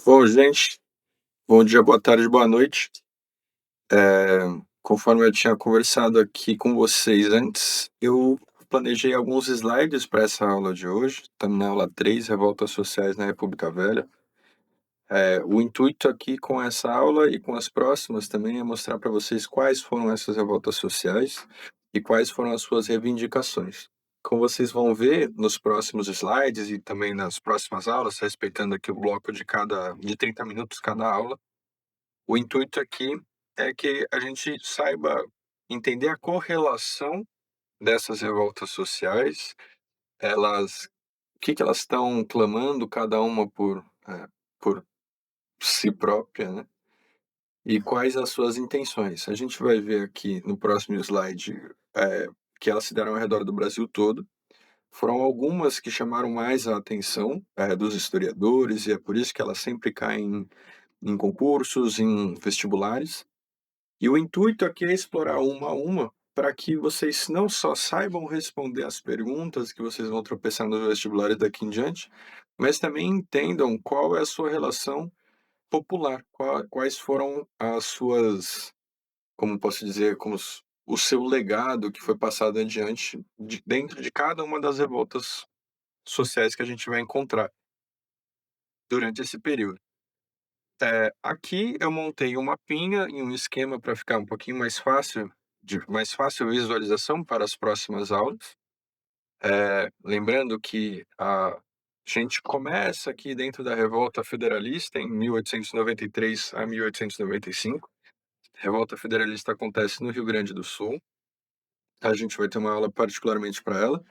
Bom, gente, bom dia, boa tarde, boa noite. Conforme eu tinha conversado aqui com vocês antes, eu planejei alguns slides para essa aula de hoje. Estamos na aula 3, Revoltas Sociais na República Velha. O intuito aqui com essa aula e com as próximas também é mostrar para vocês quais foram essas revoltas sociais e quais foram as suas reivindicações. Como vocês vão ver nos próximos slides e também nas próximas aulas, respeitando aqui o bloco de 30 minutos cada aula, o intuito aqui é que a gente saiba entender a correlação dessas revoltas sociais, elas, o que que elas estão clamando, cada uma por si própria, né? E quais as suas intenções. A gente vai ver aqui no próximo slide que elas se deram ao redor do Brasil todo. Foram algumas que chamaram mais a atenção dos historiadores, e é por isso que elas sempre caem em concursos, em vestibulares. E o intuito aqui é explorar uma a uma para que vocês não só saibam responder as perguntas que vocês vão tropeçar nos vestibulares daqui em diante, mas também entendam qual é a sua relação popular, quais foram as suas, como posso dizer, o seu legado que foi passado adiante dentro de cada uma das revoltas sociais que a gente vai encontrar durante esse período. Aqui eu montei um mapinha e um esquema para ficar um pouquinho mais fácil, de mais fácil visualização para as próximas aulas. Lembrando que a gente começa aqui dentro da Revolta Federalista em 1893 a 1895. A Revolta Federalista acontece no Rio Grande do Sul. A gente vai ter uma aula particularmente para ela.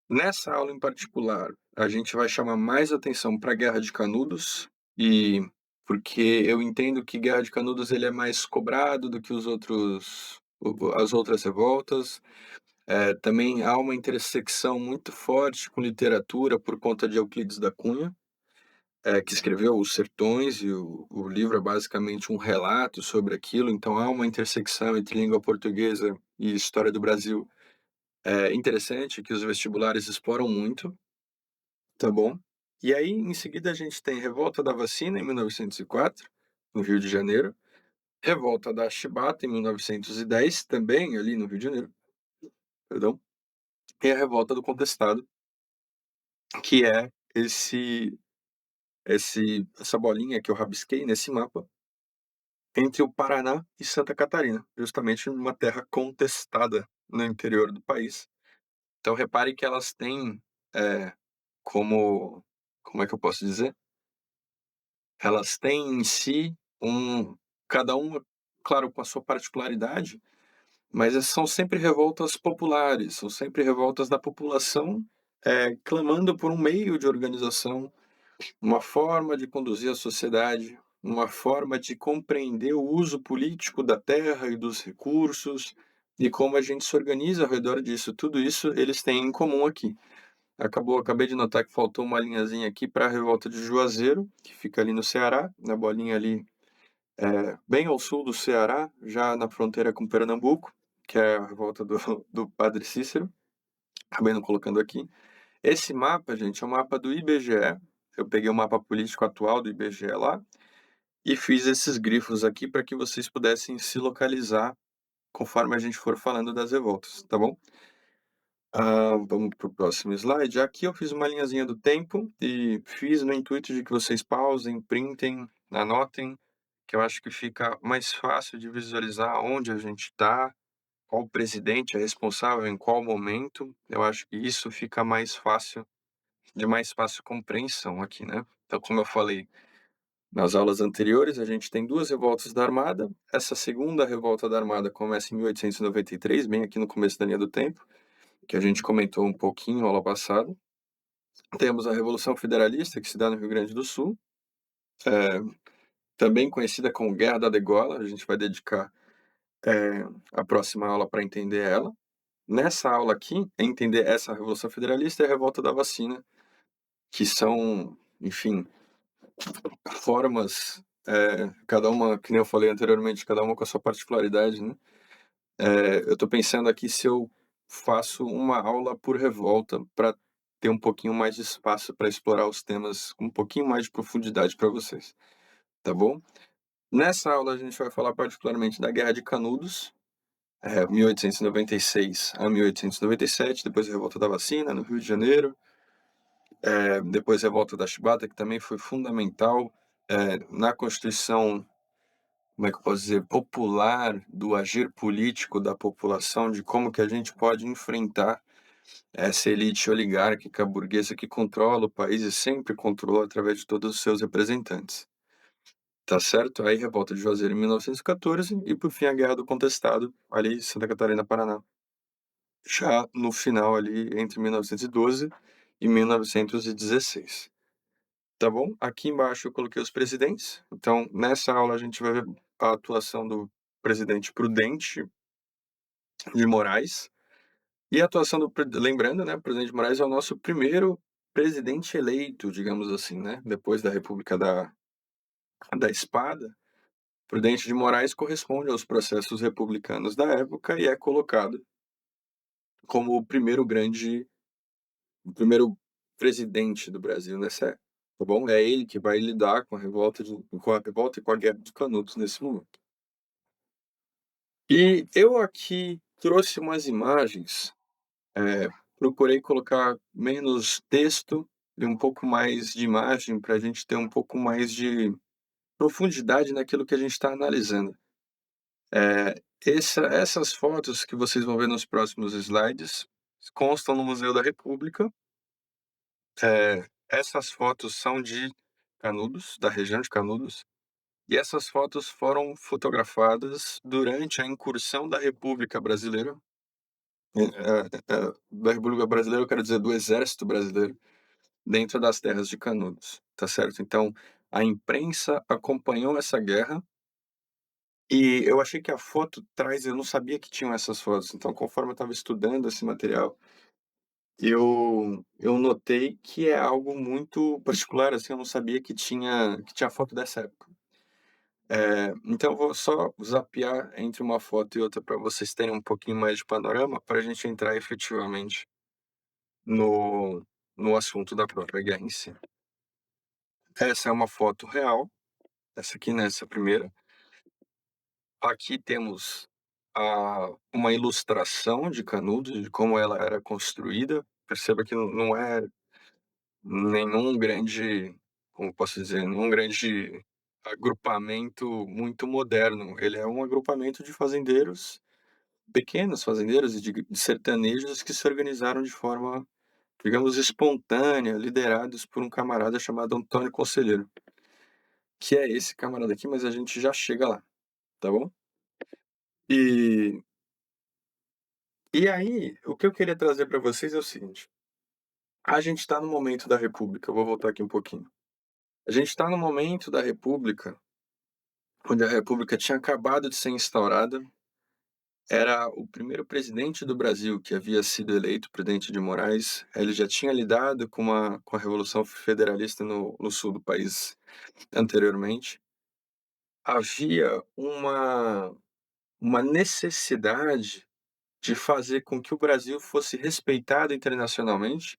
Nessa aula em particular, a gente vai chamar mais atenção para a Guerra de Canudos, e porque eu entendo que Guerra de Canudos ele é mais cobrado do que as outras revoltas. Também há uma intersecção muito forte com literatura por conta de Euclides da Cunha, que escreveu Os Sertões, e o livro é basicamente um relato sobre aquilo, então há uma intersecção entre língua portuguesa e história do Brasil interessante, que os vestibulares exploram muito. Tá bom. E aí, em seguida, a gente tem Revolta da Vacina, em 1904, no Rio de Janeiro. Revolta da Chibata, em 1910, também ali no Rio de Janeiro, perdão. E a Revolta do Contestado, que é essa bolinha que eu rabisquei nesse mapa, entre o Paraná e Santa Catarina, justamente numa terra contestada no interior do país. Então, repare que elas têm é, como é que eu posso dizer? Elas têm em si cada uma, claro, com a sua particularidade, mas são sempre revoltas populares, são sempre revoltas da população, clamando por um meio de organização, uma forma de conduzir a sociedade, uma forma de compreender o uso político da terra e dos recursos, e como a gente se organiza ao redor disso. Tudo isso eles têm em comum aqui. Acabei de notar que faltou uma linhazinha aqui para a revolta de Juazeiro, que fica ali no Ceará, na bolinha ali, bem ao sul do Ceará, já na fronteira com Pernambuco, que é a revolta do Padre Cícero. Acabei não colocando aqui. Esse mapa, gente, é o mapa do IBGE. Eu peguei o mapa político atual do IBGE lá e fiz esses grifos aqui para que vocês pudessem se localizar conforme a gente for falando das revoltas, tá bom? Vamos para o próximo slide. Aqui eu fiz uma linhazinha do tempo e fiz no intuito de que vocês pausem, printem, anotem, que eu acho que fica mais fácil de visualizar onde a gente está, qual presidente é responsável em qual momento. Eu acho que isso fica de mais fácil compreensão aqui, né? Então, como eu falei nas aulas anteriores, a gente tem duas revoltas da Armada. Essa segunda revolta da Armada começa em 1893, bem aqui no começo da linha do tempo, que a gente comentou um pouquinho na aula passada. Temos a Revolução Federalista, que se dá no Rio Grande do Sul, também conhecida como Guerra da Degola. A gente vai dedicar a próxima aula para entender ela. Nessa aula aqui, é entender essa Revolução Federalista e a Revolta da Vacina, que são, enfim, formas, cada uma, que nem eu falei anteriormente, cada uma com a sua particularidade, né? Eu estou pensando aqui se eu faço uma aula por revolta para ter um pouquinho mais de espaço para explorar os temas com um pouquinho mais de profundidade para vocês, tá bom? Nessa aula a gente vai falar particularmente da Guerra de Canudos, 1896 a 1897, depois a Revolta da Vacina, no Rio de Janeiro, depois a Revolta da Chibata, que também foi fundamental na Constituição, como é que eu posso dizer, popular, do agir político da população, de como que a gente pode enfrentar essa elite oligárquica burguesa que controla o país e sempre controlou através de todos os seus representantes. Tá certo? Aí Revolta de Juazeiro em 1914 e, por fim, a Guerra do Contestado, ali em Santa Catarina, Paraná. Já no final ali, entre 1912 e 1916. Tá bom? Aqui embaixo eu coloquei os presidentes. Então, nessa aula a gente vai ver a atuação do presidente Prudente de Moraes. E a atuação lembrando, né, o presidente de Moraes é o nosso primeiro presidente eleito, digamos assim, né, depois da República da Espada. Prudente de Moraes corresponde aos processos republicanos da época e é colocado como o primeiro presidente do Brasil nessa época, tá bom? É ele que vai lidar com a revolta e com a Guerra dos Canudos nesse momento. E eu aqui trouxe umas imagens, procurei colocar menos texto e um pouco mais de imagem para a gente ter um pouco mais de profundidade naquilo que a gente está analisando. Essas fotos que vocês vão ver nos próximos slides constam no Museu da República. Essas fotos são de Canudos, da região de Canudos, e essas fotos foram fotografadas durante a incursão da República Brasileira, da República Brasileira, eu quero dizer, do Exército Brasileiro, dentro das terras de Canudos, tá certo? Então, a imprensa acompanhou essa guerra e eu achei que a foto traz, eu não sabia que tinham essas fotos, então conforme eu estava estudando esse material, eu notei que é algo muito particular, assim, eu não sabia que tinha foto dessa época. Então eu vou só zapear entre uma foto e outra para vocês terem um pouquinho mais de panorama, para a gente entrar efetivamente no no assunto da própria guerra em si. Essa é uma foto real, essa aqui, né, essa primeira. Aqui temos uma ilustração de Canudos, de como ela era construída. Perceba que não é nenhum grande, como posso dizer, nenhum grande agrupamento muito moderno. Ele é um agrupamento de fazendeiros, pequenos fazendeiros e de sertanejos que se organizaram de forma, digamos, espontânea, liderados por um camarada chamado Antônio Conselheiro, que é esse camarada aqui, mas a gente já chega lá, tá bom? E e aí, o que eu queria trazer para vocês é o seguinte: a gente está no momento da República, eu vou voltar aqui um pouquinho. A gente está no momento da República, onde a República tinha acabado de ser instaurada, era o primeiro presidente do Brasil que havia sido eleito, Prudente de Moraes. Ele já tinha lidado com a Revolução Federalista no sul do país anteriormente. Havia uma necessidade de fazer com que o Brasil fosse respeitado internacionalmente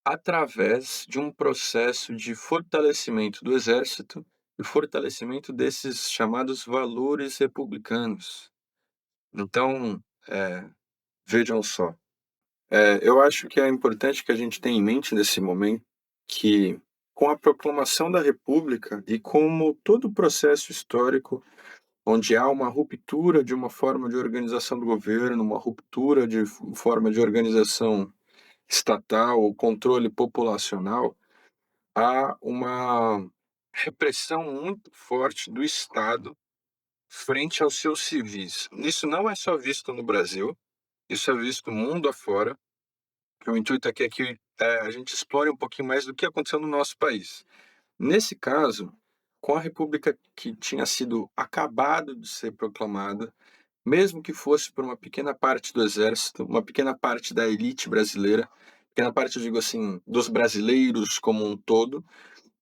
através de um processo de fortalecimento do exército e fortalecimento desses chamados valores republicanos. Então, vejam só, eu acho que é importante que a gente tenha em mente nesse momento que, com a proclamação da República e como todo o processo histórico onde há uma ruptura de uma forma de organização do governo, uma ruptura de forma de organização estatal ou controle populacional, há uma repressão muito forte do Estado frente aos seus civis. Isso não é só visto no Brasil, isso é visto mundo afora, que o intuito aqui é que a gente explore um pouquinho mais do que aconteceu no nosso país. Nesse caso, com a república que tinha sido acabado de ser proclamada, mesmo que fosse por uma pequena parte do exército, uma pequena parte da elite brasileira, pequena parte, eu digo assim, dos brasileiros como um todo,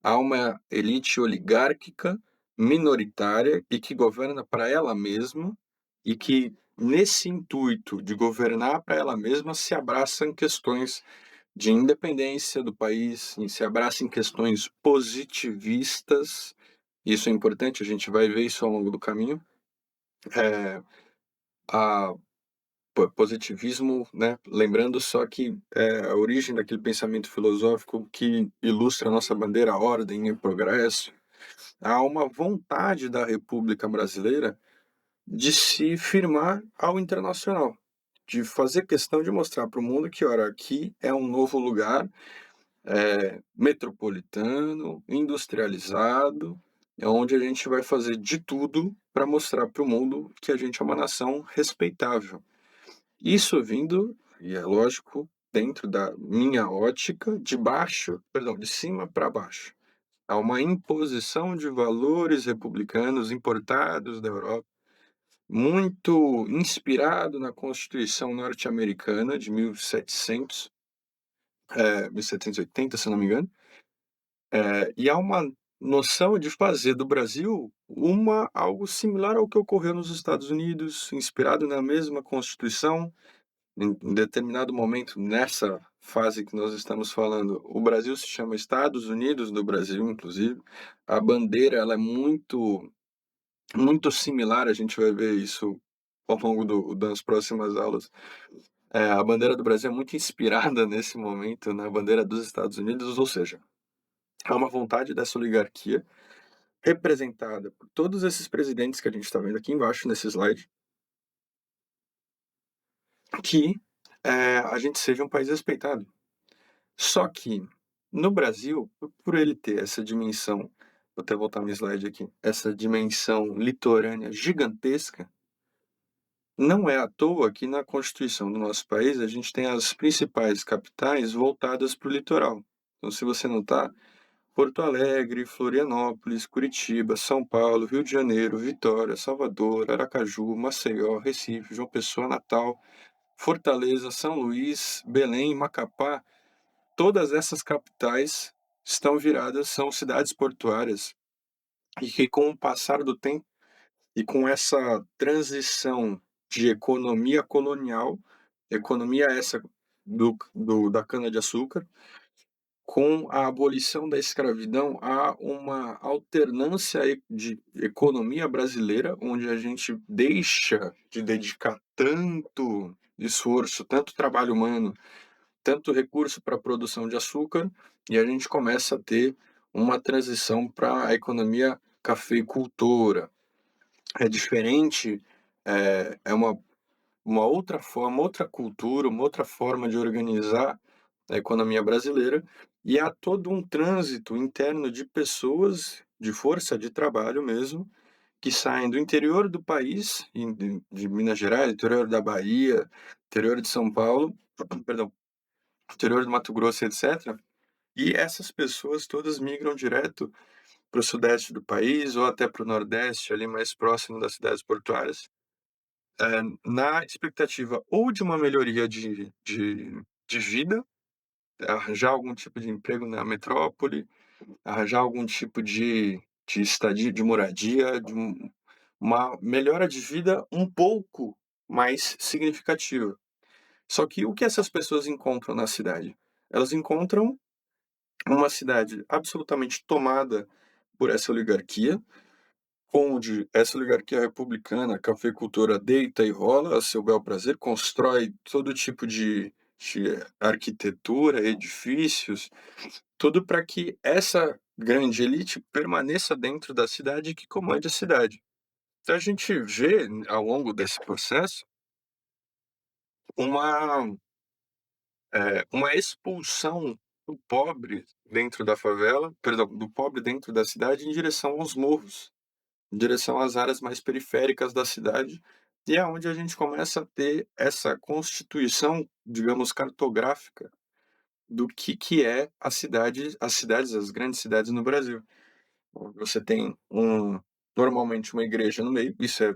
há uma elite oligárquica minoritária e que governa para ela mesma e que, nesse intuito de governar para ela mesma, se abraça em questões de independência do país, e se abraça em questões positivistas. Isso é importante, a gente vai ver isso ao longo do caminho. Eh, a positivismo, né, lembrando só que, a origem daquele pensamento filosófico que ilustra a nossa bandeira, a ordem e o progresso, há uma vontade da República Brasileira de se firmar ao internacional, de fazer questão de mostrar para o mundo que, ora, aqui é um novo lugar, metropolitano, industrializado, é onde a gente vai fazer de tudo para mostrar para o mundo que a gente é uma nação respeitável. Isso vindo, e é lógico, dentro da minha ótica, de cima para baixo. Há uma imposição de valores republicanos importados da Europa, muito inspirado na Constituição norte-americana de 1780, se eu não me engano. E há uma noção de fazer do Brasil algo similar ao que ocorreu nos Estados Unidos, inspirado na mesma Constituição. Em determinado momento, nessa fase que nós estamos falando, o Brasil se chama Estados Unidos do Brasil, inclusive. A bandeira, ela é muito muito similar, a gente vai ver isso ao longo das próximas aulas. A bandeira do Brasil é muito inspirada nesse momento na bandeira dos Estados Unidos, ou seja, há uma vontade dessa oligarquia representada por todos esses presidentes que a gente está vendo aqui embaixo nesse slide, que a gente seja um país respeitado. Só que, no Brasil, por ele ter essa dimensão, vou até voltar no slide aqui, essa dimensão litorânea gigantesca, não é à toa que na Constituição do nosso país a gente tem as principais capitais voltadas para o litoral. Então, se você notar, Porto Alegre, Florianópolis, Curitiba, São Paulo, Rio de Janeiro, Vitória, Salvador, Aracaju, Maceió, Recife, João Pessoa, Natal, Fortaleza, São Luís, Belém, Macapá, todas essas capitais são cidades portuárias e que, com o passar do tempo e com essa transição de economia colonial, economia essa da cana-de-açúcar, com a abolição da escravidão, há uma alternância de economia brasileira, onde a gente deixa de dedicar tanto esforço, tanto trabalho humano, tanto recurso para a produção de açúcar, e a gente começa a ter uma transição para a economia cafeicultora. É diferente, é uma outra forma, outra cultura, uma outra forma de organizar a economia brasileira, e há todo um trânsito interno de pessoas, de força de trabalho mesmo, que saem do interior do país, de Minas Gerais, interior da Bahia, interior de São Paulo, perdão, interior do Mato Grosso, etc. E essas pessoas todas migram direto para o sudeste do país ou até para o nordeste, ali mais próximo das cidades portuárias, na expectativa ou de uma melhoria de vida, arranjar algum tipo de emprego na metrópole, arranjar algum tipo de estadia, de moradia, uma melhora de vida um pouco mais significativa. Só que o que essas pessoas encontram na cidade? Elas encontram uma cidade absolutamente tomada por essa oligarquia, onde essa oligarquia republicana, a cafeicultura deita e rola a seu bel prazer, constrói todo tipo de arquitetura, edifícios, tudo para que essa grande elite permaneça dentro da cidade e que comande a cidade. Então a gente vê, ao longo desse processo, uma uma expulsão do pobre dentro da favela, perdão, do pobre dentro da cidade em direção aos morros, em direção às áreas mais periféricas da cidade, e é onde a gente começa a ter essa constituição, digamos, cartográfica do que é as grandes cidades no Brasil. Você tem normalmente uma igreja no meio, isso é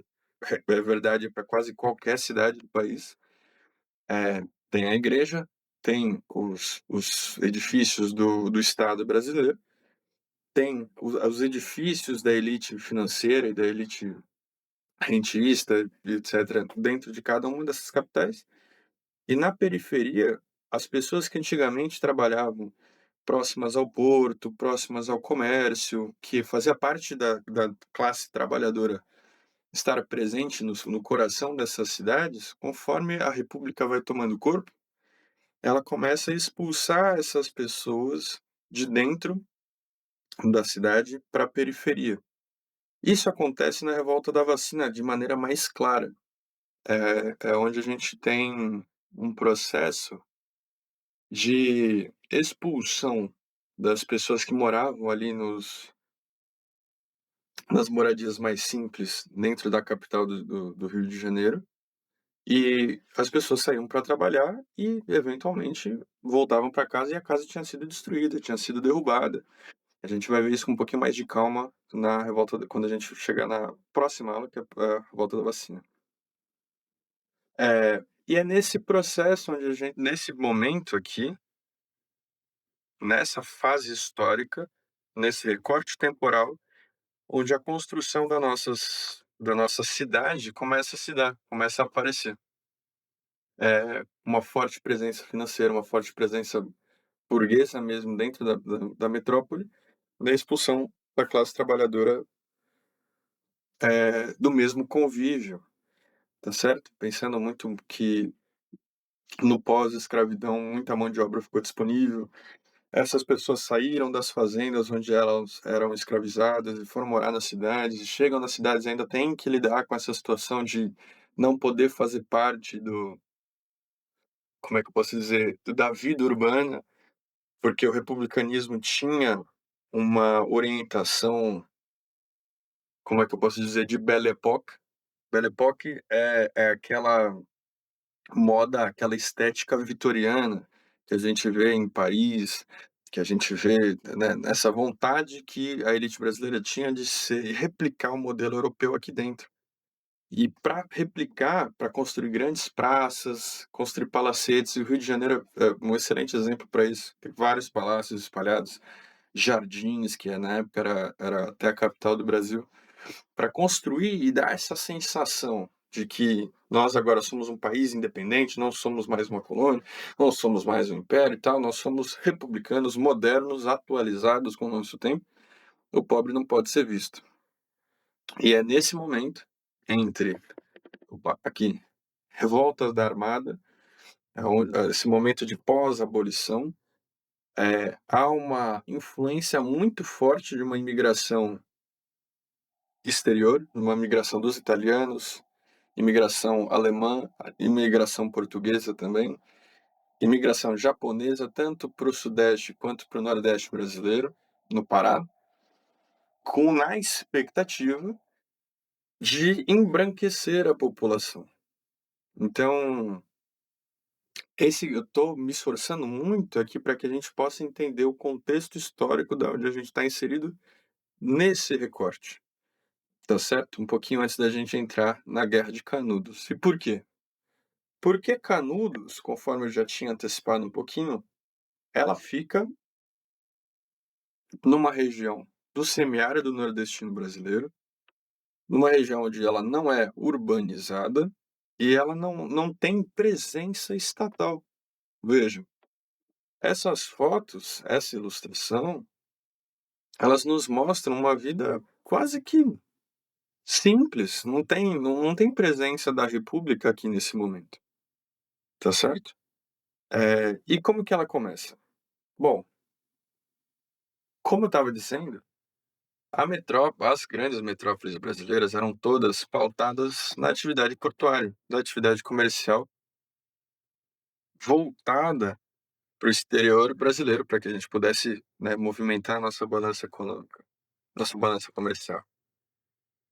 verdade para quase qualquer cidade do país. Tem a igreja, tem os edifícios do Estado brasileiro, tem os edifícios da elite financeira e da elite rentista, etc., dentro de cada uma dessas capitais. E na periferia, as pessoas que antigamente trabalhavam próximas ao porto, próximas ao comércio, que fazia parte da classe trabalhadora estar presente no coração dessas cidades, conforme a república vai tomando corpo, ela começa a expulsar essas pessoas de dentro da cidade para a periferia. Isso acontece na revolta da vacina de maneira mais clara. É onde a gente tem um processo de expulsão das pessoas que moravam ali nas moradias mais simples dentro da capital do Rio de Janeiro, e as pessoas saíam para trabalhar e, eventualmente, voltavam para casa e a casa tinha sido destruída, tinha sido derrubada. A gente vai ver isso com um pouquinho mais de calma na revolta quando a gente chegar na próxima aula, que é a revolta da vacina. E é nesse processo onde a gente nesse momento aqui, nessa fase histórica, nesse recorte temporal, onde a construção da nossa cidade começa a se dar, começa a aparecer. Uma forte presença financeira, uma forte presença burguesa mesmo dentro da metrópole, da expulsão da classe trabalhadora, do mesmo convívio, tá certo? Pensando muito que no pós-escravidão muita mão de obra ficou disponível, essas pessoas saíram das fazendas onde elas eram escravizadas e foram morar nas cidades, e chegam nas cidades e ainda têm que lidar com essa situação de não poder fazer parte como é que eu posso dizer, da vida urbana, porque o republicanismo tinha uma orientação, como é que eu posso dizer, de Belle Époque. Belle Époque é aquela moda, aquela estética vitoriana que a gente vê em Paris, que a gente vê, né, nessa vontade que a elite brasileira tinha de replicar o modelo europeu aqui dentro. E para replicar, para construir grandes praças, construir palacetes, e o Rio de Janeiro é um excelente exemplo para isso. Tem vários palácios espalhados, jardins, que na época era até a capital do Brasil, para construir e dar essa sensação de que nós agora somos um país independente, não somos mais uma colônia, não somos mais um império e tal, nós somos republicanos, modernos, atualizados com o nosso tempo. O pobre não pode ser visto. E é nesse momento, entre, aqui, revoltas da Armada, esse momento de pós-abolição, há uma influência muito forte de uma imigração exterior, uma migração dos italianos, imigração alemã, imigração portuguesa também, imigração japonesa, tanto para o sudeste quanto para o nordeste brasileiro, no Pará, com na expectativa de embranquecer a população. Então, eu estou me esforçando muito aqui para que a gente possa entender o contexto histórico da onde a gente está inserido nesse recorte, tá certo? Um pouquinho antes da gente entrar na Guerra de Canudos. E por quê? Porque Canudos, conforme eu já tinha antecipado um pouquinho, ela fica numa região do semiárido nordestino brasileiro, numa região onde ela não é urbanizada e ela não tem presença estatal. Veja, essas fotos, essa ilustração, elas nos mostram uma vida quase que simples, não tem presença da república aqui nesse momento, tá certo? E como que ela começa? Bom, como eu estava dizendo, as grandes metrópoles brasileiras eram todas pautadas na atividade portuária, na atividade comercial, voltada para o exterior brasileiro, para que a gente pudesse, né, movimentar a nossa balança econômica, nossa balança comercial.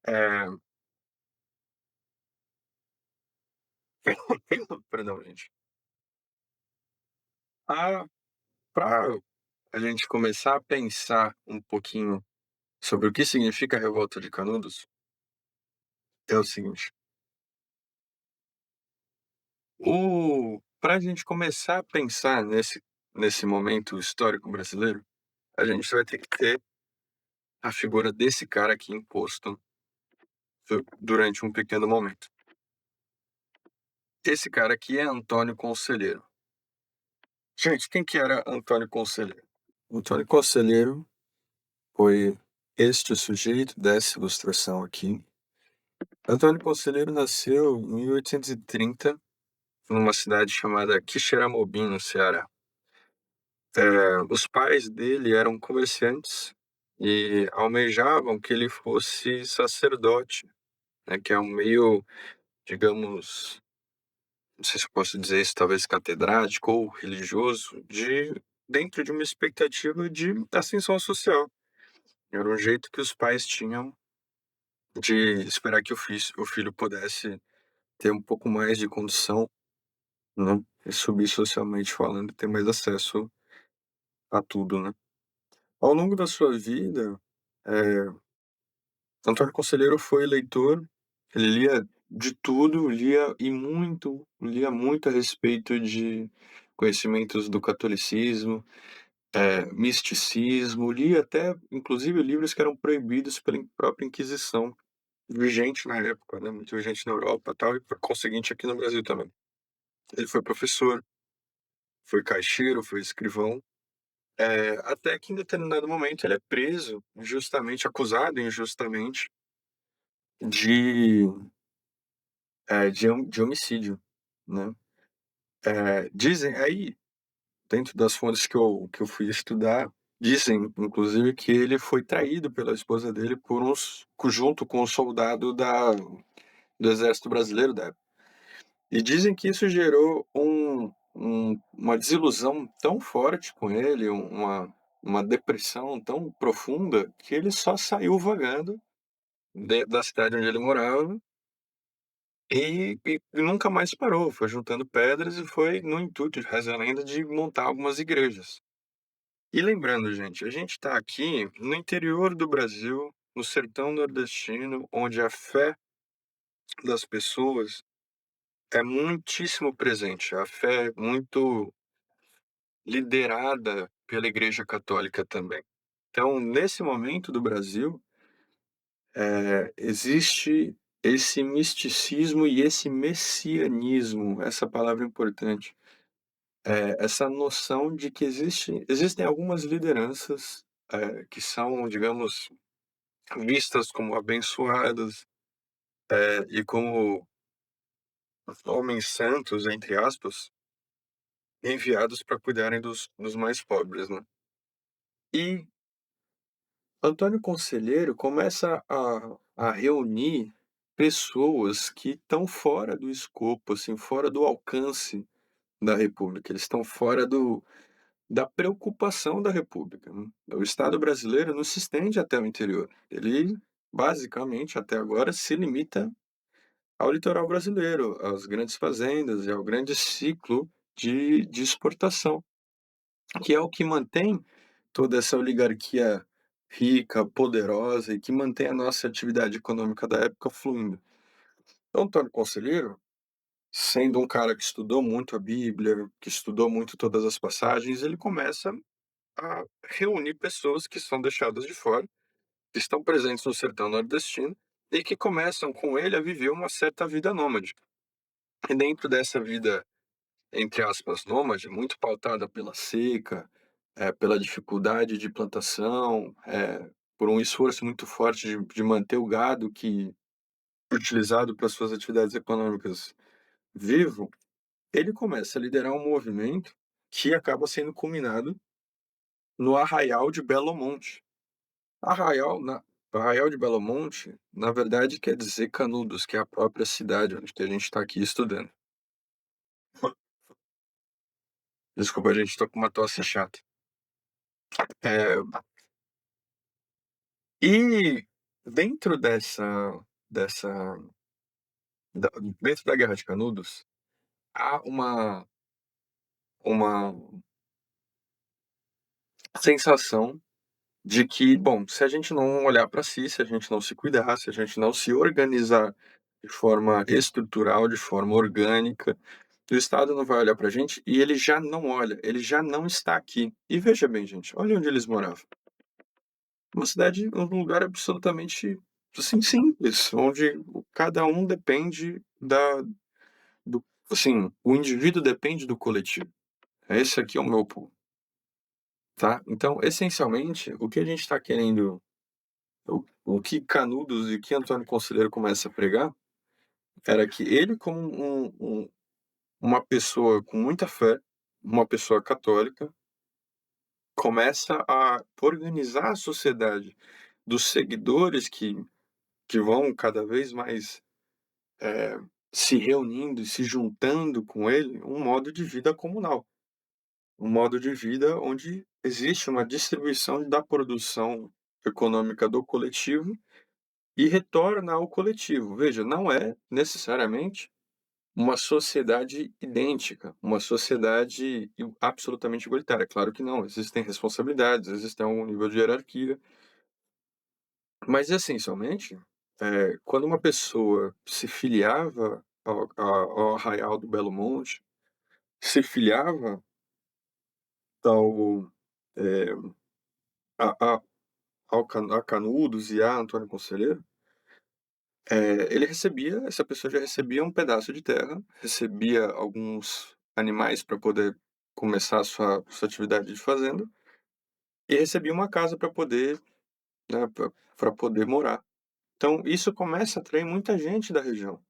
É... Perdão, gente. Para a gente começar a pensar um pouquinho sobre o que significa a revolta de Canudos, é o seguinte: para a gente começar a pensar nesse momento histórico brasileiro, a gente vai ter que ter a figura desse cara aqui imposto durante um pequeno momento. Esse cara aqui é Antônio Conselheiro. Gente, quem que era Antônio Conselheiro? Antônio Conselheiro foi este sujeito dessa ilustração aqui. Antônio Conselheiro nasceu em 1830, numa cidade chamada Quixeramobim, no Ceará. Os pais dele eram comerciantes e almejavam que ele fosse sacerdote, né, que é um meio, digamos, não sei se eu posso dizer isso, talvez catedrático ou religioso, dentro de uma expectativa de ascensão social. Era um jeito que os pais tinham de esperar que o filho pudesse ter um pouco mais de condição, né, e subir socialmente falando, ter mais acesso a tudo, né. Ao longo da sua vida, eh, Antônio Conselheiro foi leitor, ele lia de tudo, lia muito a respeito de conhecimentos do catolicismo, misticismo, lia até inclusive livros que eram proibidos pela própria Inquisição, vigente na época, né, muito vigente na Europa, e tal, e por conseguinte aqui no Brasil também. Ele foi professor, foi caixeiro, foi escrivão, até que em determinado momento ele é preso, acusado injustamente de, de homicídio, né. Dizem aí, dentro das fontes que eu fui estudar, dizem inclusive que ele foi traído pela esposa dele junto com um soldado do exército brasileiro da época. E dizem que isso gerou uma desilusão tão forte com ele, uma depressão tão profunda, que ele só saiu vagando da cidade onde ele morava e nunca mais parou. Foi juntando pedras e foi no intuito, reza a lenda, de montar algumas igrejas. E lembrando, gente, a gente está aqui no interior do Brasil, no sertão nordestino, onde a fé das pessoas é muitíssimo presente. A fé é muito liderada pela Igreja Católica também. Então, nesse momento do Brasil, existe esse misticismo e esse messianismo, essa palavra é importante, essa noção de que existem algumas lideranças, que são, digamos, vistas como abençoadas, e como homens santos, entre aspas, enviados para cuidarem dos mais pobres, né. E Antônio Conselheiro começa a reunir pessoas que estão fora do escopo, assim, fora do alcance da república, eles estão fora da preocupação da república, né. O Estado brasileiro não se estende até o interior, ele basicamente, até agora, se limita ao litoral brasileiro, às grandes fazendas e ao grande ciclo de exportação, que é o que mantém toda essa oligarquia rica, poderosa e que mantém a nossa atividade econômica da época fluindo. Então, Antônio Conselheiro, sendo um cara que estudou muito a Bíblia, que estudou muito todas as passagens, ele começa a reunir pessoas que são deixadas de fora, que estão presentes no sertão nordestino e que começam com ele a viver uma certa vida nômade. E dentro dessa vida, entre aspas, nômade, muito pautada pela seca, pela dificuldade de plantação, por um esforço muito forte de manter o gado que utilizado para suas atividades econômicas vivo, ele começa a liderar um movimento que acaba sendo culminado no Arraial de Belo Monte. Arraial de Belo Monte, na verdade, quer dizer Canudos, que é a própria cidade onde que a gente está aqui estudando. Desculpa, a gente, tô com uma tosse chata. Eh, e dentro dessa da dentro da Guerra de Canudos, há uma sensação de que, bom, se a gente não olhar para si, se a gente não se cuidar, se a gente não se organizar de forma estrutural, de forma orgânica, o Estado não vai olhar para a gente e ele já não olha, ele já não está aqui. E veja bem, gente, olha onde eles moravam. Uma cidade, um lugar absolutamente, assim, simples, onde cada um depende do assim, o indivíduo depende do coletivo. Esse aqui é o meu povo, tá? Então, essencialmente, o que a gente está querendo, o que Canudos e o que Antônio Conselheiro começa a pregar, era que ele, como uma pessoa com muita fé, uma pessoa católica, começa a organizar a sociedade dos seguidores que vão cada vez mais eh, se reunindo e se juntando com ele, um modo de vida comunal. Um modo de vida onde existe uma distribuição da produção econômica do coletivo e retorna ao coletivo. Veja, não é necessariamente uma sociedade idêntica, uma sociedade absolutamente igualitária. Claro que não, existem responsabilidades, existe um nível de hierarquia, mas essencialmente, quando uma pessoa se filiava ao Arraial do Belo Monte, se filiava ao, eh, a a Canudos e a Antônio Conselheiro, ele recebia essa pessoa já recebia um pedaço de terra, recebia alguns animais para poder começar a sua atividade de fazenda, e recebia uma casa para poder, né, pra poder morar. Então isso começa a atrair muita gente da região,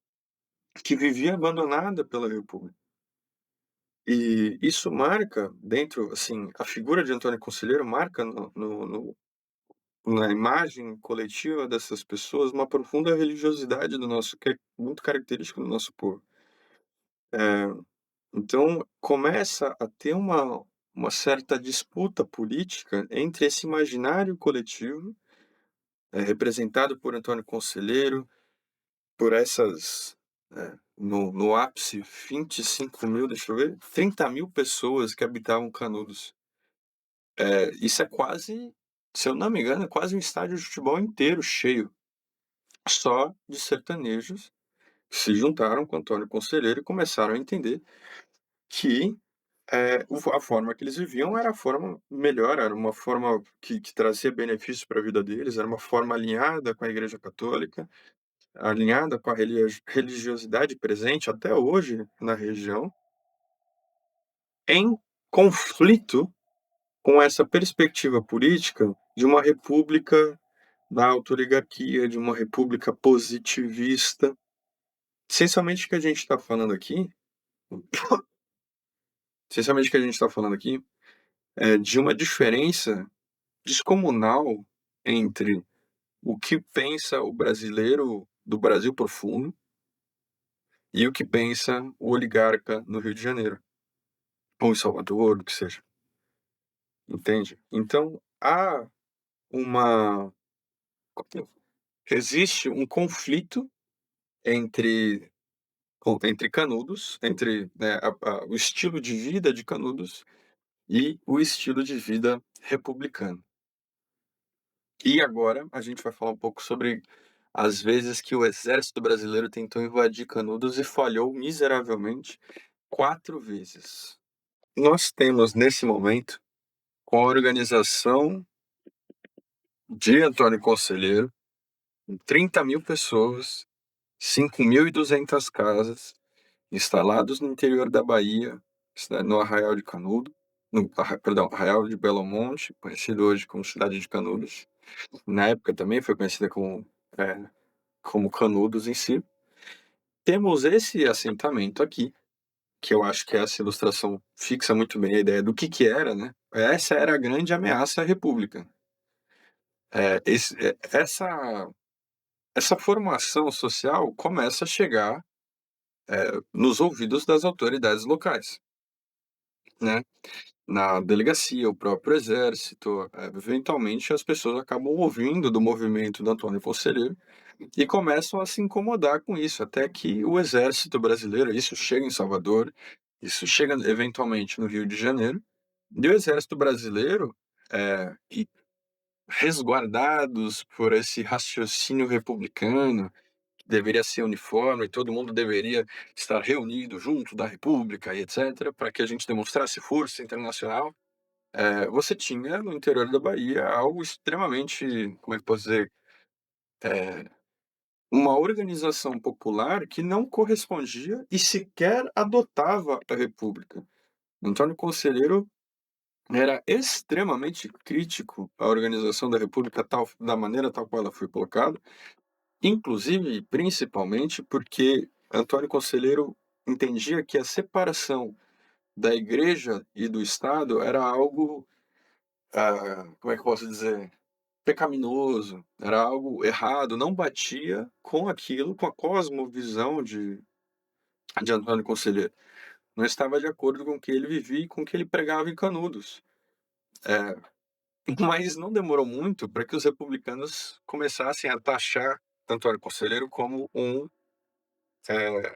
que vivia abandonada pela república. E isso marca dentro assim, a figura de Antônio Conselheiro marca na imagem coletiva dessas pessoas, uma profunda religiosidade do nosso que é muito característico do nosso povo. Eh, então começa a ter uma certa disputa política entre esse imaginário coletivo, representado por Antônio Conselheiro, por essas, no ápice 25.000, deixa eu ver, 30.000 pessoas que habitavam Canudos. Isso é quase, se eu não me engano, é quase um estádio de futebol inteiro cheio, só de sertanejos que se juntaram com Antônio Conselheiro e começaram a entender que a forma que eles viviam era a forma melhor, era uma forma que trazia benefícios para a vida deles, era uma forma alinhada com a Igreja Católica, alinhada com a religiosidade presente até hoje na região, em conflito com essa perspectiva política de uma república da auto-oligarquia, de uma república positivista. Essencialmente o que a gente está falando aqui essencialmente o que a gente está falando aqui é de uma diferença descomunal entre o que pensa o brasileiro do Brasil profundo e o que pensa o oligarca no Rio de Janeiro, ou em Salvador, o que seja, entende? Então há uma existe um conflito entre entre Canudos, entre, né, o estilo de vida de Canudos e o estilo de vida republicano. E agora a gente vai falar um pouco sobre as vezes que o exército brasileiro tentou invadir Canudos e falhou miseravelmente 4 vezes. Nós temos nesse momento, com a organização de Antônio Conselheiro, 30.000 pessoas, 5.200 casas, instalados no interior da Bahia, no Arraial de Canudo, no perdão, Arraial de Belo Monte, conhecido hoje como cidade de Canudos. Na época também foi conhecida como Canudos em si. Temos esse assentamento aqui, que eu acho que essa ilustração fixa muito bem a ideia do que era, né? Essa era a grande ameaça à república. Essa formação social começa a chegar, nos ouvidos das autoridades locais, né? Na delegacia, o próprio exército, eventualmente as pessoas acabam ouvindo do movimento do Antônio Conselheiro e começam a se incomodar com isso, até que o exército brasileiro, isso chega em Salvador, isso chega eventualmente no Rio de Janeiro, e o exército brasileiro, e resguardados por esse raciocínio republicano, que deveria ser uniforme, todo mundo deveria estar reunido junto da república e etc, para que a gente demonstrasse força internacional. Você tinha no interior da Bahia algo extremamente, como é que posso dizer, uma organização popular que não correspondia e sequer adotava a república. Antônio Conselheiro era extremamente crítico à organização da república tal da maneira tal qual ela foi colocada, inclusive, principalmente, porque Antônio Conselheiro entendia que a separação da igreja e do Estado era algo, como é que eu posso dizer? Pecaminoso, era algo errado, não batia com aquilo, com a cosmovisão de Antônio Conselheiro. Não estava de acordo com o que ele vivia e com o que ele pregava em Canudos. Eh, mas não demorou muito para que os republicanos começassem a taxar Antônio Conselheiro como eh,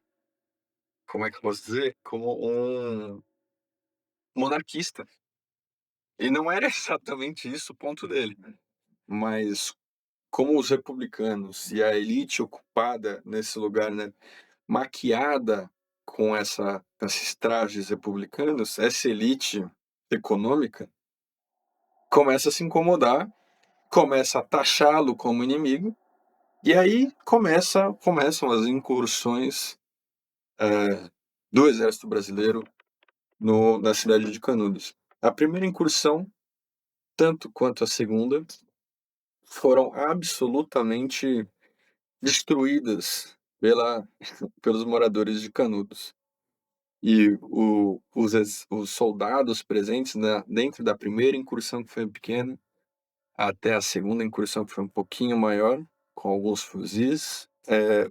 como é que eu posso dizer? Como um monarquista. E não era exatamente isso o ponto dele, mas como os republicanos e a elite ocupada nesse lugar, né, maquiada com esses trajes republicanos, essa elite econômica começa a se incomodar, começa a taxá-lo como inimigo, e aí começam as incursões do Exército Brasileiro na cidade de Canudos. A primeira incursão, tanto quanto a segunda, foram absolutamente destruídas pelos moradores de Canudos. E os soldados presentes dentro da primeira incursão, que foi pequena, até a segunda incursão, que foi um pouquinho maior, com alguns fuzis,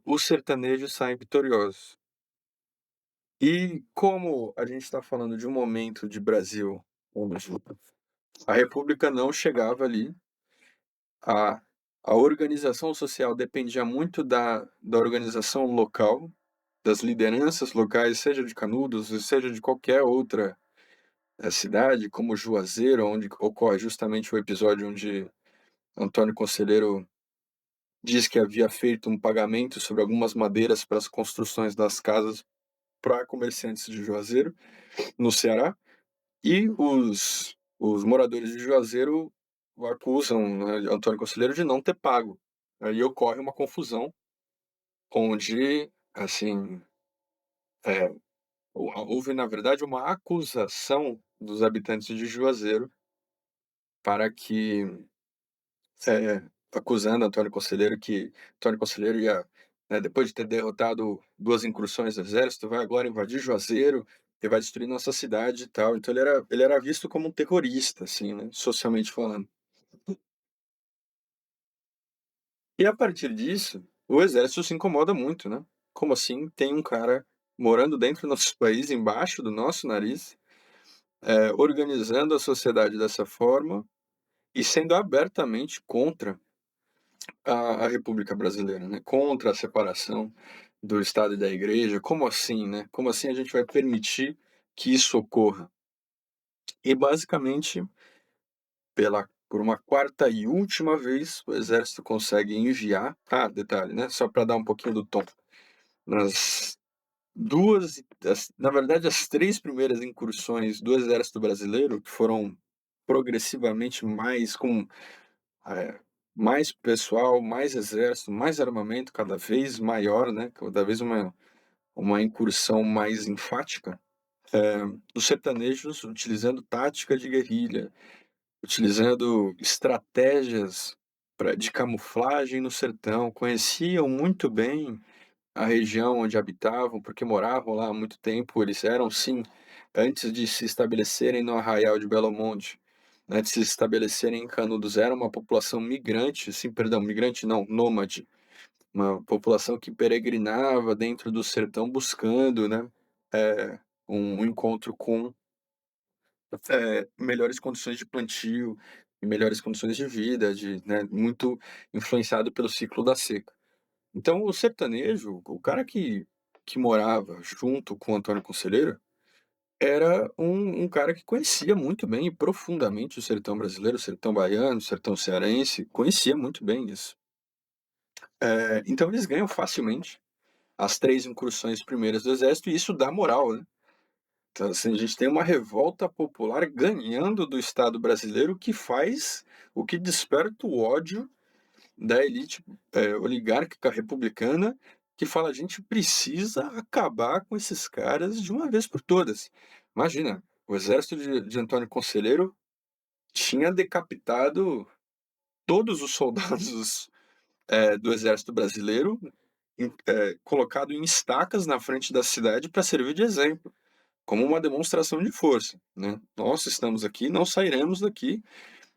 os sertanejos saem vitoriosos. E como a gente está falando de um momento de Brasil onde a República não chegava ali, a, a organização social dependia muito da organização local, das lideranças locais, seja de Canudos, seja de qualquer outra cidade, como Juazeiro, onde ocorre justamente o episódio onde Antônio Conselheiro diz que havia feito um pagamento sobre algumas madeiras para as construções das casas para comerciantes de Juazeiro, no Ceará, e os moradores de Juazeiro o acusam, né, Antônio Conselheiro de não ter pago. Aí ocorre uma confusão onde, assim, é, houve, na verdade, uma acusação dos habitantes de Juazeiro para que, eh, acusando Antônio Conselheiro ia, né, depois de ter derrotado 2 incursões do exército, vai agora invadir Juazeiro e vai destruir nossa cidade e tal. Então ele era visto como um terrorista, assim, né, socialmente falando. E a partir disso, o exército se incomoda muito, né. Como assim tem um cara morando dentro do nosso país, embaixo do nosso nariz, organizando a sociedade dessa forma e sendo abertamente contra a República Brasileira, né, contra a separação do Estado e da Igreja. Como assim, né? Como assim a gente vai permitir que isso ocorra? E basicamente, por uma quarta e última vez, o exército consegue enviar. Ah, detalhe, né? Só para dar um pouquinho do tom. Nas na verdade, as três primeiras incursões do Exército Brasileiro, que foram progressivamente eh, mais pessoal, mais exército, mais armamento, cada vez maior, né? Cada vez uma incursão mais enfática. Os sertanejos utilizando tática de guerrilha, utilizando estratégias de camuflagem no sertão, conheciam muito bem a região onde habitavam, porque moravam lá há muito tempo. Eles eram, sim, antes de se estabelecerem no Arraial de Belo Monte, antes de se estabelecerem em Canudos, era uma população migrante, sim, perdão, migrante não, nômade, uma população que peregrinava dentro do sertão buscando, né, um encontro com melhores condições de plantio e melhores condições de vida, né, muito influenciado pelo ciclo da seca. Então o sertanejo, o cara que morava junto com o Antônio Conselheiro, era um cara que conhecia muito bem e profundamente o sertão brasileiro, o sertão baiano, o sertão cearense, conhecia muito bem isso. Então eles ganham facilmente as 3 incursões primeiras do exército e isso dá moral, né. Então, assim, a gente tem uma revolta popular ganhando do Estado brasileiro o que desperta o ódio da elite, oligárquica republicana, que fala: "A gente precisa acabar com esses caras de uma vez por todas". Imagina, O exército de Antônio Conselheiro tinha decapitado todos os soldados, do exército brasileiro, colocado em estacas na frente da cidade para servir de exemplo, como uma demonstração de força, né. "Nós estamos aqui, não sairemos daqui,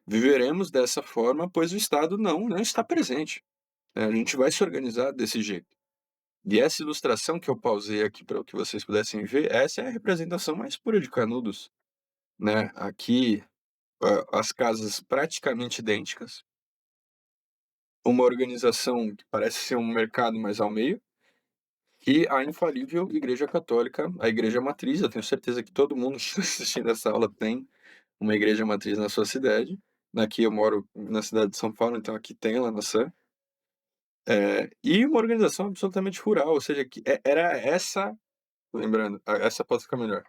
viveremos dessa forma, pois o Estado não está presente. A gente vai se organizar desse jeito". E essa ilustração que eu pausei aqui para que vocês pudessem ver, essa é a representação mais pura de Canudos, né. Aqui, as casas praticamente idênticas, uma organização que parece ser um mercado, mais ao meio, e a infalível Igreja Católica, a igreja matriz. Eu tenho certeza que todo mundo que está assistindo essa aula tem uma igreja matriz na sua cidade. Aqui eu moro na cidade de São Paulo, então aqui tem lá na Sé. E uma organização absolutamente rural, ou seja, que era essa, lembrando, essa pode ficar melhor.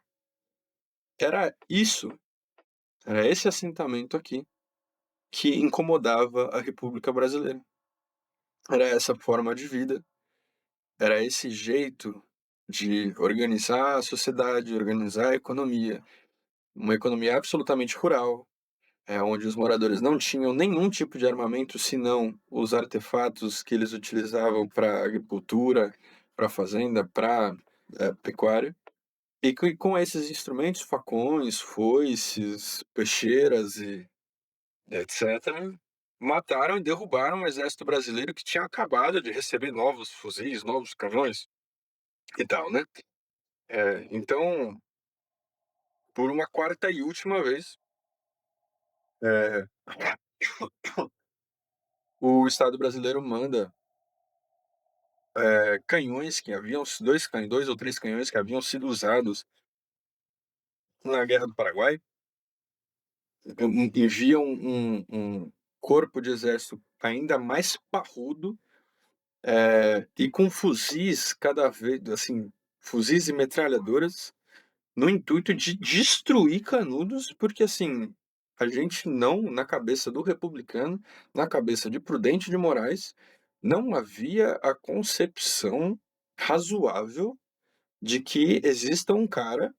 Era isso, era esse assentamento aqui que incomodava a República Brasileira. Era essa forma de vida, era esse jeito de organizar a sociedade, organizar a economia, uma economia absolutamente rural, onde os moradores não tinham nenhum tipo de armamento senão os artefatos que eles utilizavam para agricultura, para fazenda, para pecuária. E com esses instrumentos, facões, foices, peixeiras e etc., mataram e derrubaram o exército brasileiro que tinha acabado de receber novos fuzis, novos canhões e tal, né. Então, por uma quarta e última vez, eh, o Estado brasileiro manda, canhões que haviam 2 ou 3 canhões que haviam sido usados na Guerra do Paraguai, envia um corpo de exército ainda mais parrudo, e com fuzis cada vez assim, fuzis e metralhadoras, no intuito de destruir Canudos, porque assim, a gente não, na cabeça do republicano, na cabeça de Prudente de Moraes, não havia a concepção razoável de que exista um cara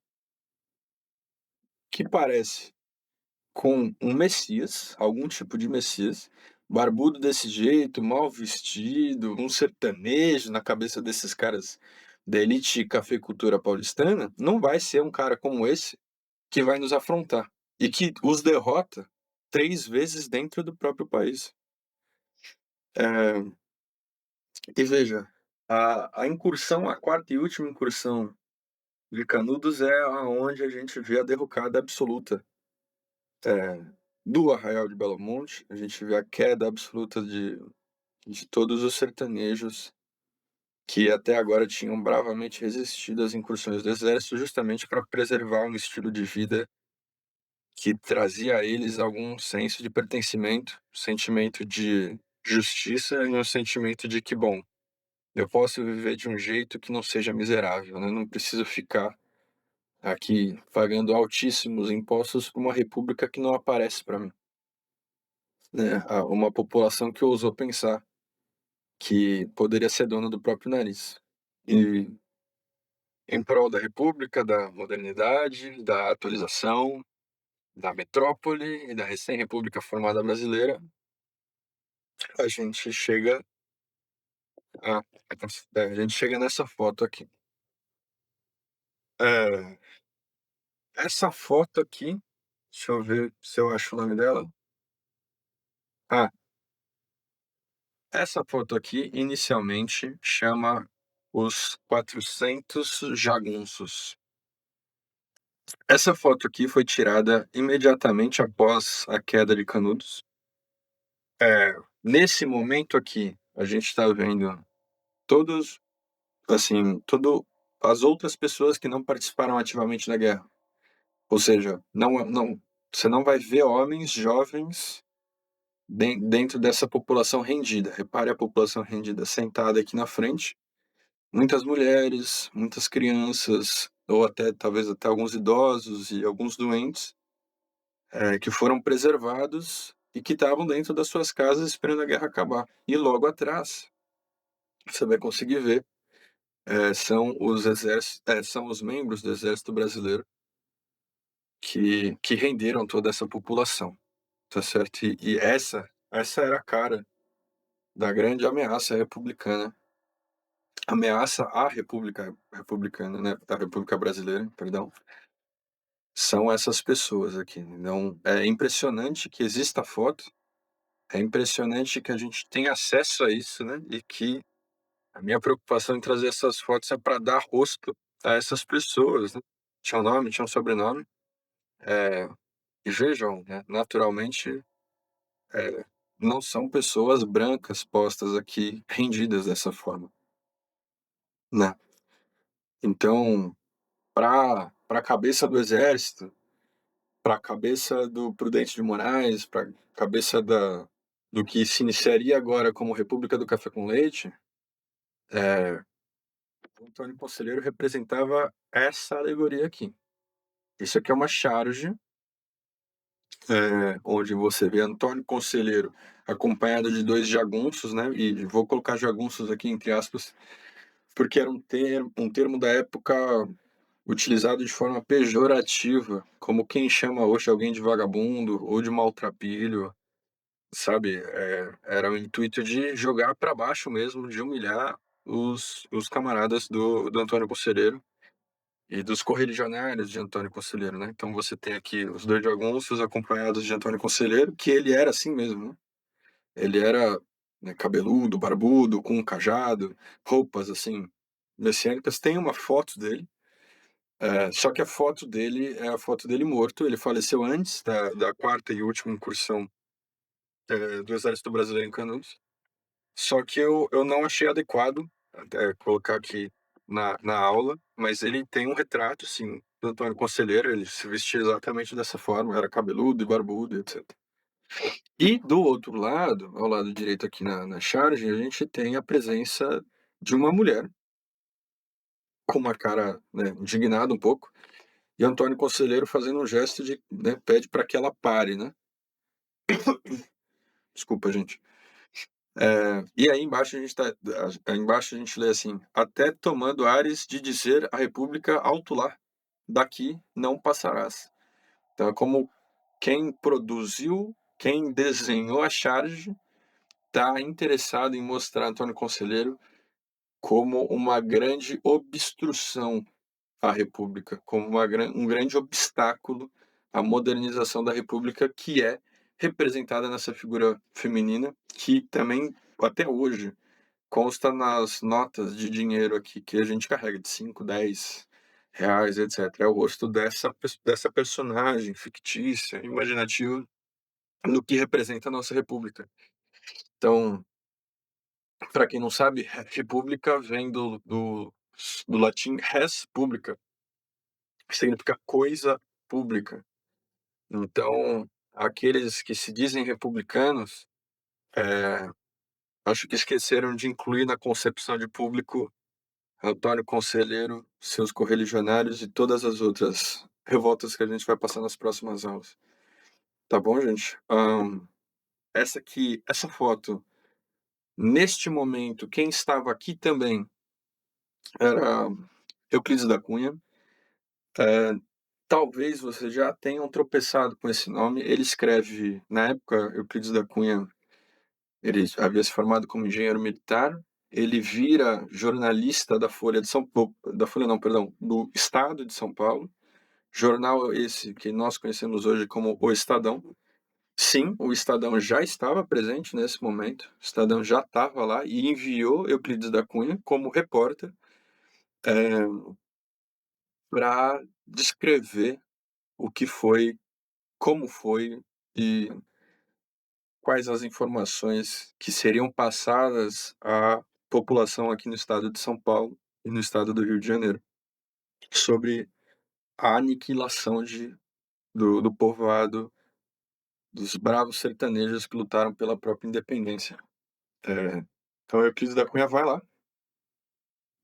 que parece com um messias, algum tipo de messias, barbudo desse jeito, mal vestido, um sertanejo na cabeça desses caras da elite cafeicultura paulistana, não vai ser um cara como esse que vai nos afrontar e que os derrota 3 vezes dentro do próprio país. Eh, e veja, a incursão, a quarta e última incursão de Canudos é aonde a gente vê a derrocada absoluta, do Arraial de Belo Monte. A gente vê a queda absoluta de todos os sertanejos que até agora tinham bravamente resistido às incursões do exército, justamente para preservar um estilo de vida que trazia a eles algum senso de pertencimento, um sentimento de justiça e um sentimento de que, bom, eu posso viver de um jeito que não seja miserável, né, não preciso ficar aqui pagando altíssimos impostos para uma república que não aparece para mim, né, uma população que ousou pensar que poderia ser dona do próprio nariz. E em prol da república, da modernidade, da atualização, da metrópole e da recém-república formada brasileira, a gente chega a a gente chega nessa foto aqui. Eh, essa foto aqui, deixa eu ver se eu acho o nome dela. Ah, essa foto aqui inicialmente chama Os 400 Jagunços. Essa foto aqui foi tirada imediatamente após a queda de Canudos. Nesse momento aqui, a gente está vendo todos, assim, todo as outras pessoas que não participaram ativamente da guerra. Ou seja, não, você não vai ver homens jovens dentro dessa população rendida. Repare a população rendida sentada aqui na frente, muitas mulheres, muitas crianças, ou até talvez até alguns idosos e alguns doentes, que foram preservados e que estavam dentro das suas casas esperando a guerra acabar. E logo atrás, você vai conseguir ver, são os membros do exército brasileiro que renderam toda essa população, tá certo? E essa era a cara da grande ameaça republicana, ameaça à república republicana, né, da República Brasileira, perdão, são essas pessoas aqui. Então, é impressionante que exista a foto, é impressionante que a gente tenha acesso a isso, né, e que a minha preocupação em trazer essas fotos é para dar rosto a essas pessoas, né. Tinha um nome, tinha um sobrenome, eh, e vejam, né, naturalmente, eh, não são pessoas brancas postas aqui, rendidas dessa forma, né. Então, para a cabeça do exército, para a cabeça do Prudente de Moraes, para a cabeça do que se iniciaria agora como República do Café com Leite, eh, o Antônio Conselheiro representava essa alegoria aqui. Isso aqui é uma charge, onde você vê Antônio Conselheiro acompanhado de 2 jagunços, né, e vou colocar jagunços aqui entre aspas, porque era um termo da época utilizado de forma pejorativa, como quem chama hoje alguém de vagabundo ou de maltrapilho, sabe? Era o intuito de jogar para baixo mesmo, de humilhar os camaradas do Antônio Conselheiro e dos correligionários de Antônio Conselheiro, né? Então você tem aqui os 2 jagunços acompanhados de Antônio Conselheiro, que ele era assim mesmo, né? Ele era, né, cabeludo, barbudo, com um cajado, roupas assim messiânicas. Tem uma foto dele, só que a foto dele é a foto dele morto. Ele faleceu antes da quarta e última incursão, do Exército Brasileiro em Canudos. Só que eu não achei adequado, colocar aqui na aula, mas ele tem um retrato, sim, do Antônio Conselheiro. Ele se vestia exatamente dessa forma, era cabeludo e barbudo, etc. E do outro lado, ao lado direito aqui na charge, a gente tem a presença de uma mulher com uma cara, né, indignada um pouco, e Antônio Conselheiro fazendo um gesto de, né, pede para que ela pare, né. Desculpa, gente. E aí embaixo a gente embaixo a gente lê assim: "Até tomando ares de dizer a república alto lá, daqui não passarás". Então é como quem produziu, quem desenhou a charge, está interessado em mostrar Antônio Conselheiro como uma grande obstrução à república, como um grande obstáculo à modernização da república, que é representada nessa figura feminina, que também, até hoje, consta nas notas de dinheiro aqui que a gente carrega de 5, 10 reais, etc. É o rosto dessa personagem fictícia, imaginativa, no que representa a nossa república. Então, para quem não sabe, república vem do latim res publica, que significa coisa pública. Então, aqueles que se dizem republicanos, eh, acho que esqueceram de incluir na concepção de público Antônio Conselheiro, seus correligionários e todas as outras revoltas que a gente vai passar nas próximas aulas. Tá bom, gente? Essa foto, neste momento, quem estava aqui também era Euclides da Cunha. Eh, Talvez você já tenham tropeçado com esse nome. Ele escreve, na época, Euclides da Cunha, ele havia se formado como engenheiro militar. Ele vira jornalista da Folha de São Paulo, da Folha não, perdão, do Estado de São Paulo. Jornal esse que nós conhecemos hoje como O Estadão. Sim, o Estadão já estava presente nesse momento. O Estadão já estava lá e enviou Euclides da Cunha como repórter, para descrever o que foi, como foi e quais as informações que seriam passadas à população aqui no estado de São Paulo e no estado do Rio de Janeiro, sobre a aniquilação do povoado, dos bravos sertanejos que lutaram pela própria independência. Então Euclides da Cunha vai lá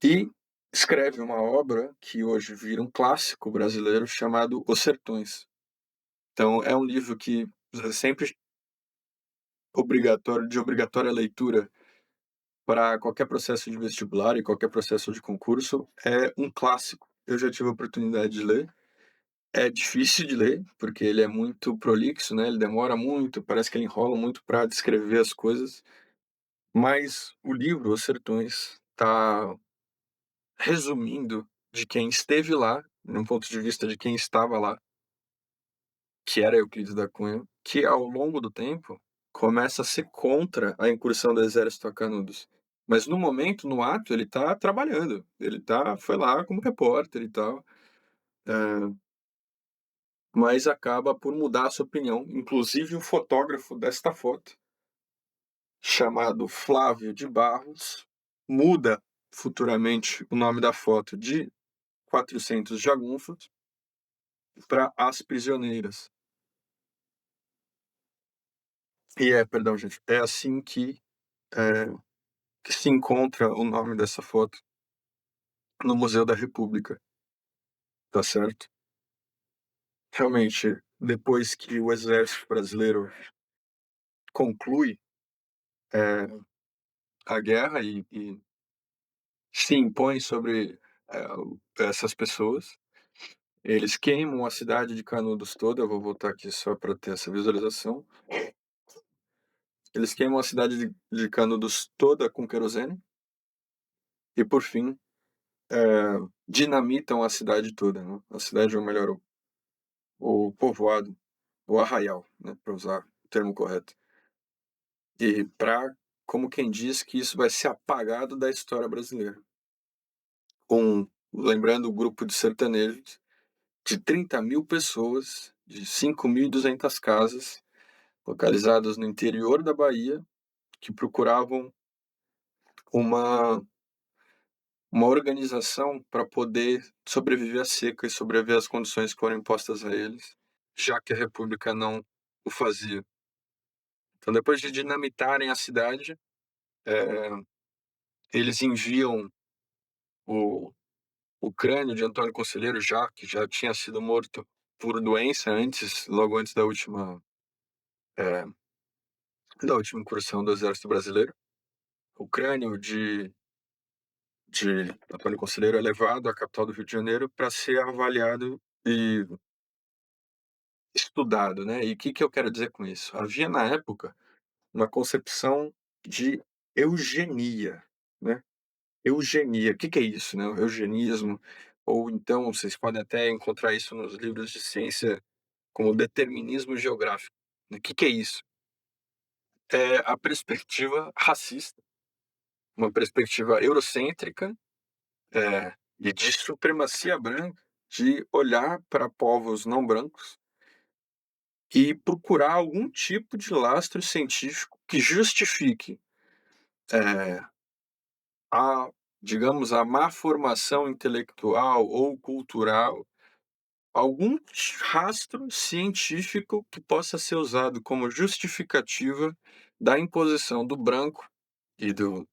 e escreve uma obra que hoje vira um clássico brasileiro chamado Os Sertões. Então é um livro que é sempre de obrigatória leitura para qualquer processo de vestibular e qualquer processo de concurso. É um clássico. Eu já tive a oportunidade de ler É difícil de ler, porque ele é muito prolixo, né, ele demora muito, parece que ele enrola muito para descrever as coisas, mas o livro Os Sertões tá resumindo de quem esteve lá, num ponto de vista de quem estava lá, que era Euclides da Cunha, que ao longo do tempo começa a ser contra a incursão do exército a Canudos. Mas no momento, no ato, ele tá trabalhando, foi lá como repórter e tal, eh, mas acaba por mudar a sua opinião. Inclusive o fotógrafo desta foto, chamado Flávio de Barros, muda futuramente o nome da foto de 400 Jagunços para As Prisioneiras. Perdão, gente, é assim eh, que se encontra o nome dessa foto no Museu da República, tá certo? Realmente, depois que o exército brasileiro conclui, eh, a guerra e se impõe sobre, essas pessoas, eles queimam a cidade de Canudos toda. Eu vou voltar aqui só para ter essa visualização. Eles queimam a cidade de Canudos toda com querosene e, por fim, dinamitam a cidade toda, né, a cidade, ou melhor, o povoado, o arraial, né, para usar o termo correto. E para, como quem diz que isso vai ser apagado da história brasileira. Lembrando o grupo de sertanejos de 30.000 pessoas, de 5.200 casas, localizadas no interior da Bahia, que procuravam uma uma organização para poder sobreviver à seca e sobreviver às condições que foram impostas a eles, já que a república não o fazia. Então, depois de dinamitarem a cidade, eh, eles enviam o o crânio de Antônio Conselheiro, já que já tinha sido morto por doença antes, logo antes eh, da última incursão do exército brasileiro. O crânio de Antônio Conselheiro é levado à capital do Rio de Janeiro para ser avaliado e estudado, né. E o que que eu quero dizer com isso? Havia na época uma concepção de eugenia, né. Eugenia, o que que é isso, né, o eugenismo, ou então vocês podem até encontrar isso nos livros de ciência como determinismo geográfico. O que que é isso? É a perspectiva racista, uma perspectiva eurocêntrica, e de supremacia branca, de olhar para povos não brancos e procurar algum tipo de lastro científico que justifique, eh, a digamos, a má formação intelectual ou cultural, algum rastro científico que possa ser usado como justificativa da imposição do branco e do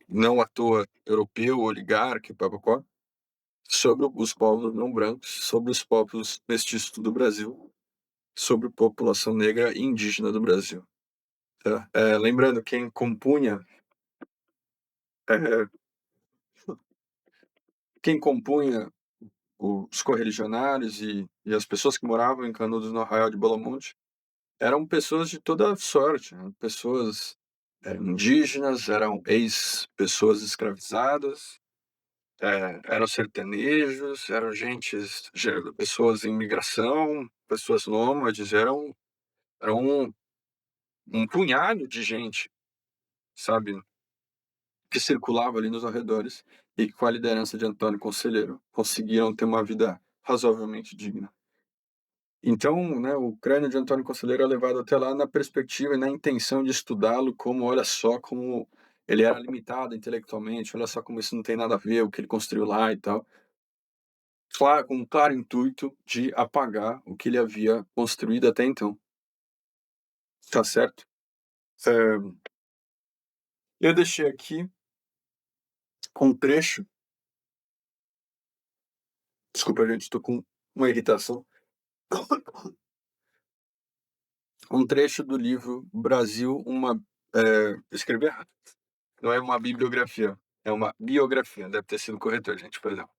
não à toa europeu, oligarca, pá-pá-pá, sobre os povos não brancos, sobre os povos mestiços do Brasil, sobre a população negra e indígena do Brasil, tá. Lembrando, eh, quem compunha os correligionários e as pessoas que moravam em Canudos, no Arraial de Belo Monte, eram pessoas de toda sorte, eram pessoas, indígenas, eram ex-pessoas escravizadas, eram sertanejos, eram pessoas em migração, pessoas nômades, era um punhado de gente, sabe, que circulava ali nos arredores e que, com a liderança de Antônio Conselheiro, conseguiram ter uma vida razoavelmente digna. Então, né, o crânio de Antônio Conselheiro é levado até lá na perspectiva e na intenção de estudá-lo como, olha só como ele era limitado intelectualmente, olha só como isso não tem nada a ver, o que ele construiu lá e tal. Com um claro intuito de apagar o que ele havia construído até então, tá certo? Eh, eu deixei aqui um trecho, desculpa gente, estou com uma irritação, um trecho do livro Brasil, escrevi errado, não é uma bibliografia, é uma biografia, deve ter sido corretor, gente, perdão.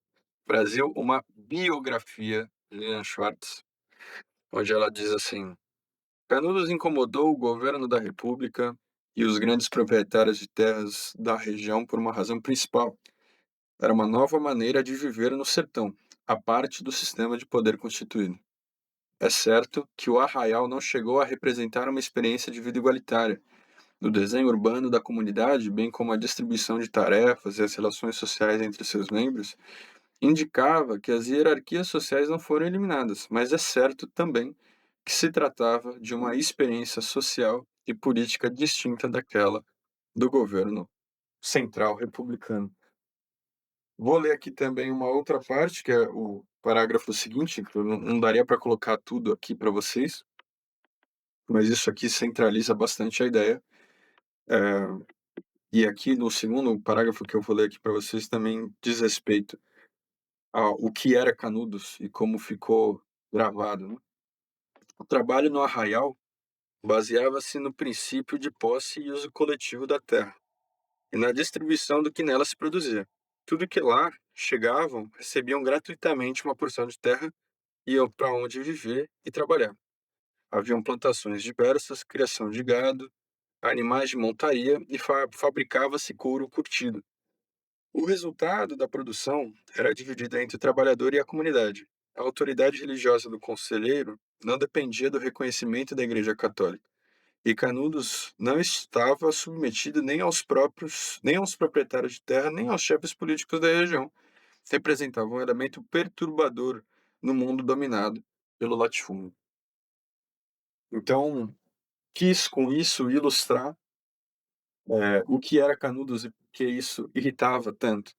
Brasil, uma biografia Lilian Schwartz, onde ela diz assim: Canudos incomodou o governo da República e os grandes proprietários de terras da região por uma razão principal. Era uma nova maneira de viver no sertão, a parte do sistema de poder constituído. É certo que o arraial não chegou a representar uma experiência de vida igualitária. No desenho urbano da comunidade, bem como a distribuição de tarefas e as relações sociais entre seus membros, indicava que as hierarquias sociais não foram eliminadas, mas é certo também que se tratava de uma experiência social e política distinta daquela do governo central republicano. Vou ler aqui também uma outra parte, que é o parágrafo seguinte, que eu não daria para colocar tudo aqui para vocês, mas isso aqui centraliza bastante a ideia. É, e aqui no segundo parágrafo que eu vou ler aqui para vocês também diz respeito ao o que era Canudos e como ficou gravado, né? O trabalho no arraial baseava-se no princípio de posse e uso coletivo da terra, e na distribuição do que nela se produzia. Tudo que lá chegavam recebiam gratuitamente uma porção de terra e iam para onde viver e trabalhar. Haviam plantações diversas, criação de gado, animais de montaria e fabricava-se couro curtido. O resultado da produção era dividido entre o trabalhador e a comunidade. A autoridade religiosa do conselheiro não dependia do reconhecimento da Igreja Católica. E Canudos não estava submetido nem aos proprietários de terra, nem aos chefes políticos da região. Representava um elemento perturbador no mundo dominado pelo latifúndio. Então, quis com isso ilustrar o que era Canudos e por que isso irritava tanto,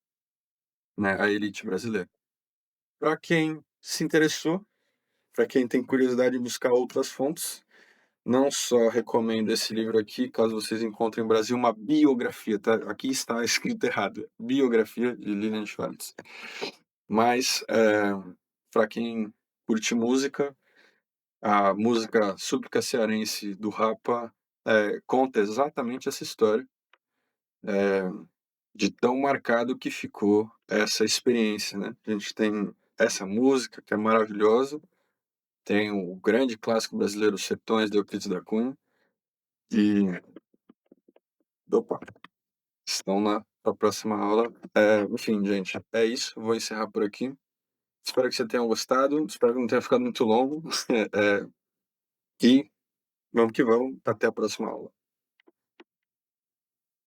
né, a elite brasileira. Para quem se interessou, para quem tem curiosidade de buscar outras fontes, não só recomendo esse livro aqui, caso vocês encontrem em Brasil uma biografia, tá? Aqui está escrito errado, biografia de Lilian Schwartz. Mas, para quem curte música, a música Súplica Cearense do Rapa conta exatamente essa história, de tão marcado que ficou essa experiência, né? A gente tem essa música que é maravilhosa, tem o grande clássico brasileiro Sertões, de Euclides da Cunha, e opa, estão na pra próxima aula. Enfim, gente, é isso. Vou encerrar por aqui. Espero que você tenha gostado. Espero que não tenha ficado muito longo. E vamos que vamos. Até a próxima aula.